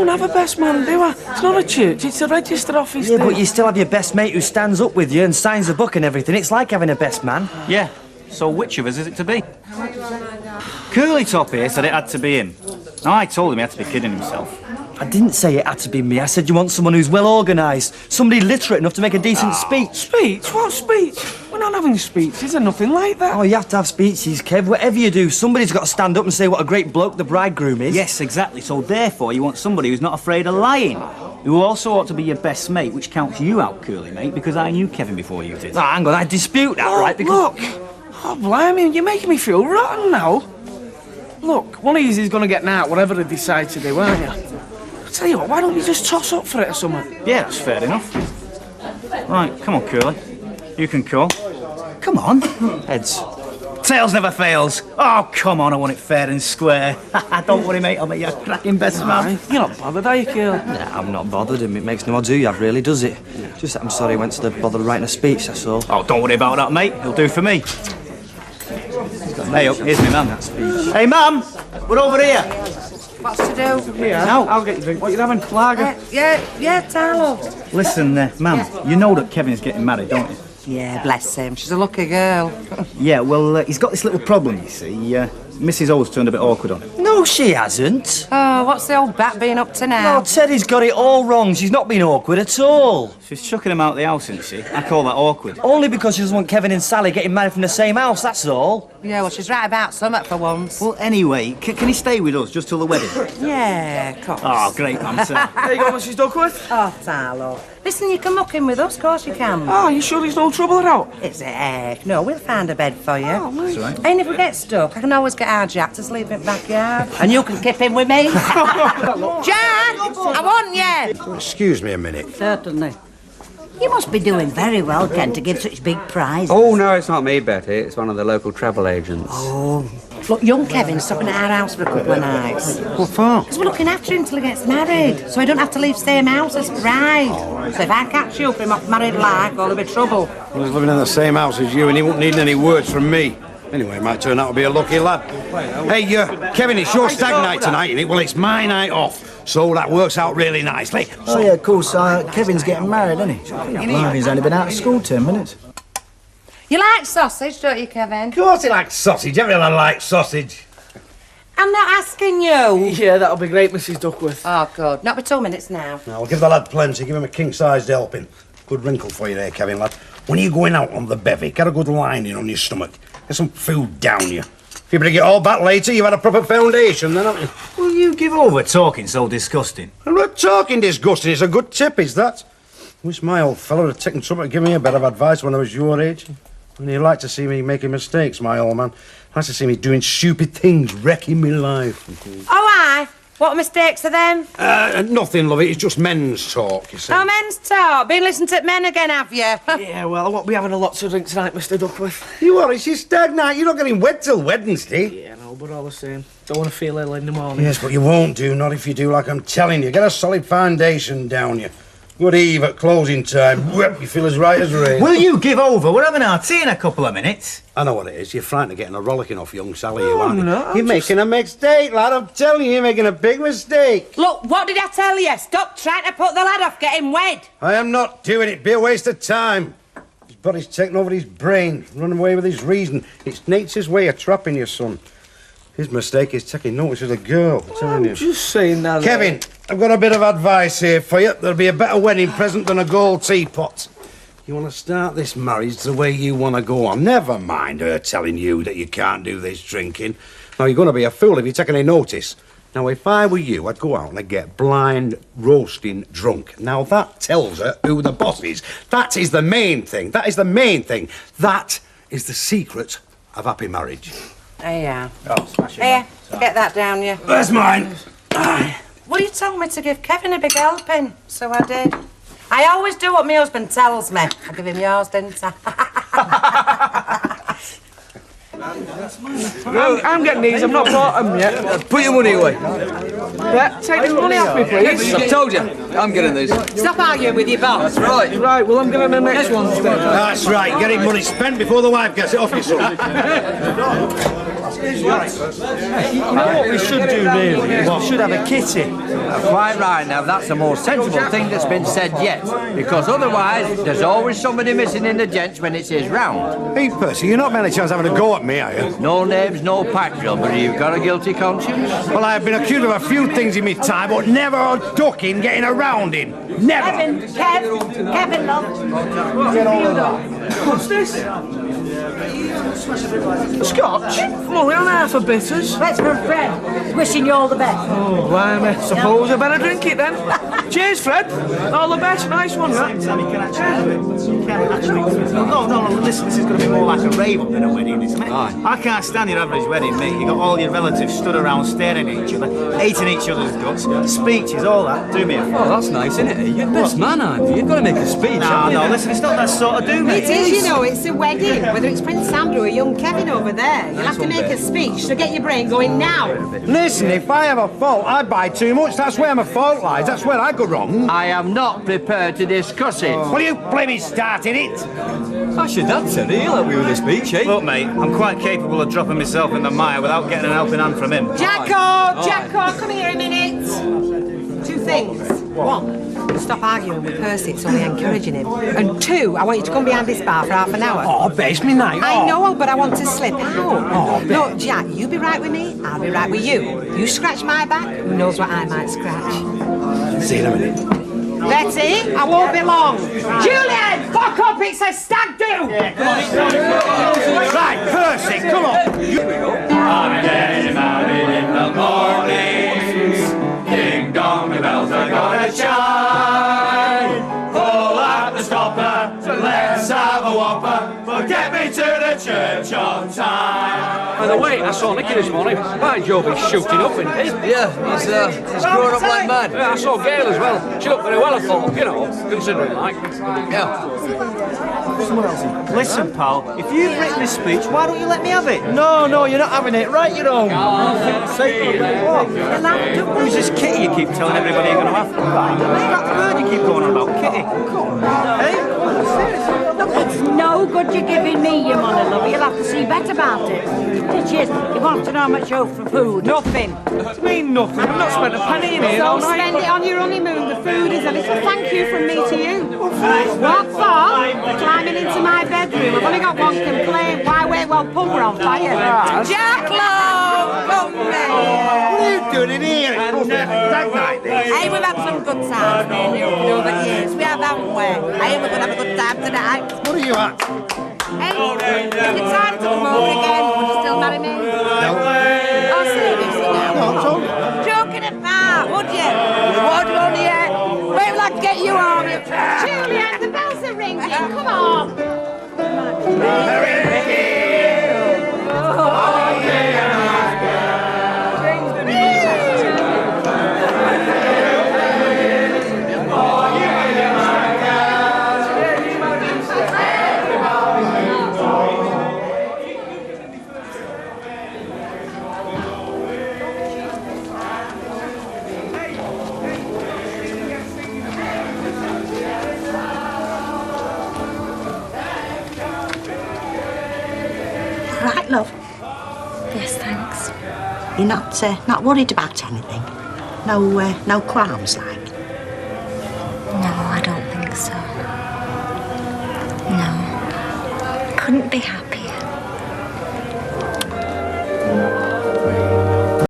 I don't have a best man, do I? It's not a church, it's a register office. Yeah, but you still have your best mate who stands up with you and signs the book and everything. It's like having a best man. Yeah, so which of us is it to be? Curly Top here said it had to be him. Now, I told him he had to be kidding himself. I didn't say it had to be me. I said you want someone who's well organised, somebody literate enough to make a decent speech. Speech? What speech? We're not having speeches or nothing like that. Oh, you have to have speeches, Kev. Whatever you do, somebody's got to stand up and say what a great bloke the bridegroom is. Yes, exactly. So therefore, you want somebody who's not afraid of lying, who also ought to be your best mate, which counts you out, Curly, mate, because I knew Kevin before you did. Oh, hang on, I dispute that, right? Because... Look! Oh, blimey, you're making me feel rotten now. Look, one of these is going to get out, whatever they decide to do, aren't you? I'll tell you what, why don't you just toss up for it or something? Yeah, that's fair enough. Right, come on, Curly. You can call. Come on. Heads. Tails never fails. Oh, come on, I want it fair and square. Don't worry, mate, I'll make you a cracking best man. You're not bothered, are you, Curly? Nah, I'm not bothered, and it makes no odds who you have, really, does it? Just that I'm sorry I went to the bother of writing a speech, that's all. Oh, don't worry about that, mate. It'll do for me. Hey, up, here's me, mum. Hey, mum, we're over here. What's to do? Yeah, No. I'll get you a drink. What you having? Lager? Yeah, Tarlo. Listen, ma'am, you know that Kevin's getting married, don't you? Yeah, bless him. She's a lucky girl. Yeah, well, he's got this little problem, you see. Mrs. O's turned a bit awkward on him. No, she hasn't. Oh, what's the old bat been up to now? No, Teddy's got it all wrong. She's not been awkward at all. She's chucking him out of the house, isn't she? I call that awkward. Only because she doesn't want Kevin and Sally getting married from the same house, that's all. Yeah, well, she's right about summat for once. Well, anyway, can he stay with us just till the wedding? Yeah, of course. Oh, great, ma'am, sir. There you go, Mrs. Duckworth. Oh, Tarlo. Listen, you can muck in with us, of course you can. Oh, you sure there's no trouble at all? It's a heck. No, we'll find a bed for you. Oh, mate. That's right. And if we get stuck, I can always get our Jack to sleep in the backyard. And you can kip in with me. Jack! I want you! Excuse me a minute. Certainly. You must be doing very well, Ken, to give such big prizes. Oh, no, it's not me, Betty. It's one of the local travel agents. Oh. Look, young Kevin's stopping at our house for a couple of nights. What for? Because we're looking after him till he gets married, so he don't have to leave same house as bride. So if I catch you up him off married life, there'll be trouble. Well, he's living in the same house as you and he won't need any words from me. Anyway, it might turn out to be a lucky lad. Hey, Kevin, it's your stag night tonight, isn't it? Well, it's my night off. So that works out really nicely. Oh, yeah, of course. Kevin's getting married, isn't he? Well, he's only been out of school 10 minutes. You like sausage, don't you, Kevin? Of course he likes sausage. Everyone likes sausage. I'm not asking you. Yeah, that'll be great, Mrs. Duckworth. Oh, good. Not be 2 minutes now. Now, I'll give the lad plenty. Give him a king-sized helping. Good wrinkle for you there, Kevin, lad. When you're going out on the bevy, get a good lining on your stomach. Get some food down you. If you bring it all back later, you've had a proper foundation, then, haven't you? Will you give over talking so disgusting? I'm not talking disgusting. It's a good tip, is that? Wish my old fellow had taken trouble to give me a bit of advice when I was your age. And you'd like to see me making mistakes, my old man. I'd like to see me doing stupid things, wrecking my life. Oh, aye. What mistakes are them? Nothing, love it. It's just men's talk, you see. Oh, men's talk. Been listening to men again, have you? Yeah, well, I won't be having a lot to drink tonight, Mr. Duckworth. You are, it's your stag night. You're not getting wed till Wednesday. Yeah, no, but all the same. Don't want to feel ill in the morning. Yes, but you won't do, not if you do like I'm telling you. Get a solid foundation down you. Good eve at closing time. You feel as right as rain. Will you give over? We're having our tea in a couple of minutes. I know what it is. You're frightened of getting a rollicking off young Sally, you aren't you? no, You're making a mistake, lad. I'm telling you, you're making a big mistake. Look, what did I tell you? Stop trying to put the lad off getting wed. I am not doing it. Be a waste of time. His body's taken over his brain, running away with his reason. It's nature's way of trapping your son. His mistake is taking notice of the girl. I'm telling you. Just saying that. Kevin, I've got a bit of advice here for you. There'll be a better wedding present than a gold teapot. You want to start this marriage the way you want to go on. Never mind her telling you that you can't do this drinking. Now, you're going to be a fool if you take any notice. Now, if I were you, I'd go out and I'd get blind roasting drunk. Now, that tells her who the boss is. That is the main thing. That is the main thing. That is the secret of happy marriage. There you are. Oh, smash it. Here, get that down you. That's mine. Well, you told me to give Kevin a big helping, so I did. I always do what my husband tells me. I give him yours, didn't I? I'm getting these. I've not bought them yet. Put your money away. Yeah, take this money off me, please. I told you, I'm getting these. Stop arguing with your boss. That's right. Right, well, I'm getting the next one. That's right. Getting money spent before the wife gets it off you, son. You know what we should do, really? Is we should have a kitty. Quite right, now that's the most sensible thing that's been said yet. Because otherwise, there's always somebody missing in the gents when it's his round. Hey, Percy, you're not by any chance having a go at me, are you? No names, no pack drill, but you've got a guilty conscience? Well, I have been accused of a few things in my time, but never of ducking getting around him. Never. Kevin, love. What's this? Scotch? Come on, we don't have for bitters. That's from Fred. Wishing you all the best. Oh, blimey. I suppose I better drink it then. Cheers, Fred. All the best. Nice one, that. No, listen, this is going to be more like a rave than a wedding, isn't it? I can't stand your average wedding, mate. You got all your relatives stood around staring at each other, eating each other's guts, speeches, all that. Do me a favour. Oh, that's nice, isn't it? You're the best man, aren't you? You've got to make a speech. No, listen, it's not that sort of do, mate. It is, you know, it's a wedding. Whether it's Prince Andrew or young Kevin over there, you'll have to make a speech, so get your brain going now. Listen, if I have a fault, I buy too much. That's where my fault lies. That's where I go wrong. I am not prepared to discuss it. Well, you blimey started it. That's your dad, Teddy. He'll help you with the speech, eh? Look, mate, I'm quite capable of dropping myself in the mire without getting an helping hand from him. Jacko, come here a minute. Two things. One, stop arguing with Percy, it's only encouraging him. And two, I want you to come behind this bar for half an hour. Oh, base me night. I know, but I want to slip out. Look, Jack, you be right with me, I'll be right with you. You scratch my back, who knows what I might scratch. See you in a minute. Betty, I won't be long. Julian, fuck up, it's a stag do! Right, Percy, come on. I'm getting married in the mornings. Ding dong, the bells are gonna chime. Pull out the stopper, so let's have a whopper. But get me to the church on time. By the way, I saw Nicky this morning. By Jove, he's shooting up, isn't he? Yeah, he's growing up like mad. Yeah, I saw Gail as well. She looked very well, I thought, you know, considering like. Yeah. Listen, pal, if you've written this speech, why don't you let me have it? No, you're not having it. Right, you know. What? Who's this Kitty you keep telling everybody you're going to have? That bird you keep going on about, Kitty. Hey? Look, it's no good you giving me your money, love. You'll have to see better about it. Which is, you want to know how much you owe for food? Nothing. What do you mean nothing? I've not spent a penny in here So all night. spend it on your honeymoon. The food is a little thank you from me to you. What for? Climbing into my bedroom. I've only got one complaint. Why wait while pub are on fire? Jack, love! Come here. What are you doing in here? It's supposed to be a stag night, this. Hey, we've had some good times, me and you, over the years. We have, haven't we? Hey, we're going to have a good time tonight. What are you at? Hey, if it's time to come over again, would you still marry me? No. Oh, seriously now? No, I'm told you. Joking apart, would you? You would, won't you? Wait till I get you home, you Julian, the bells are ringing. Come on. Right, love. Yes, thanks. You're not worried about anything? No qualms, like? No, I don't think so. No. Couldn't be happy.